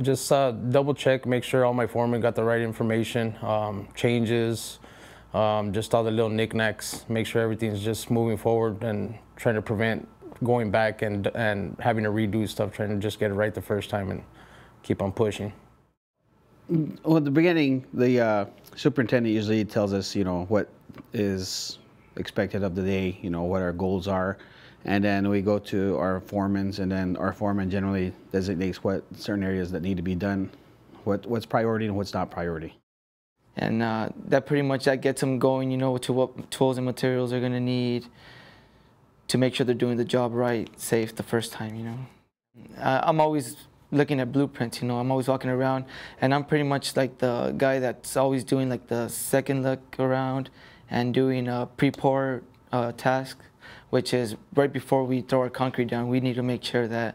Just double check, make sure all my foremen got the right information, changes, just all the little knickknacks, make sure everything's just moving forward and trying to prevent going back and having to redo stuff, trying to just get it right the first time and keep on pushing. Well, at the beginning, the superintendent usually tells us, what is expected of the day, what our goals are. And then we go to our foremans, and then our foreman generally designates what certain areas that need to be done, what's priority and what's not priority. And that pretty much gets them going, to what tools and materials they're going to need to make sure they're doing the job right, safe the first time, I'm always looking at blueprints, I'm always walking around, and I'm pretty much like the guy that's always doing like the second look around and doing a pre-pour task, which is right before we throw our concrete down. We need to make sure that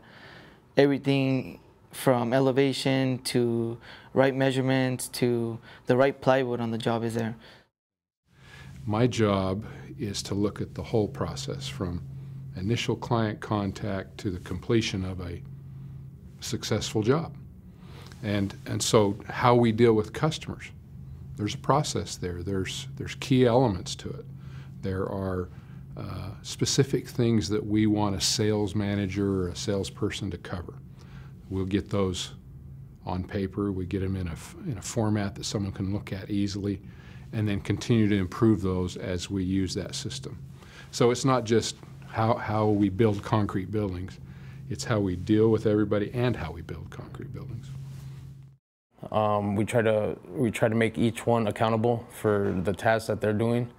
everything from elevation to right measurements to the right plywood on the job is there. My job is to look at the whole process from initial client contact to the completion of a successful job. And so how we deal with customers, there's a process there. There's key elements to it. There are specific things that we want a sales manager or a salesperson to cover. We'll get those on paper. We get them in a format that someone can look at easily, and then continue to improve those as we use that system. So it's not just how we build concrete buildings, it's how we deal with everybody and how we build concrete buildings. We try to make each one accountable for the tasks that they're doing,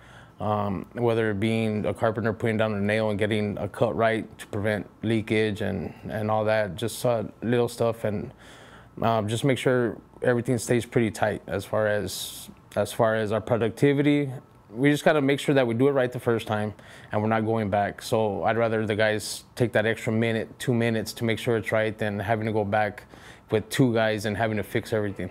whether it being a carpenter putting down a nail and getting a cut right to prevent leakage and all that, just little stuff, and just make sure everything stays pretty tight as far as our productivity. We just got to make sure that we do it right the first time and we're not going back. So I'd rather the guys take that extra minute, 2 minutes to make sure it's right than having to go back with 2 guys and having to fix everything.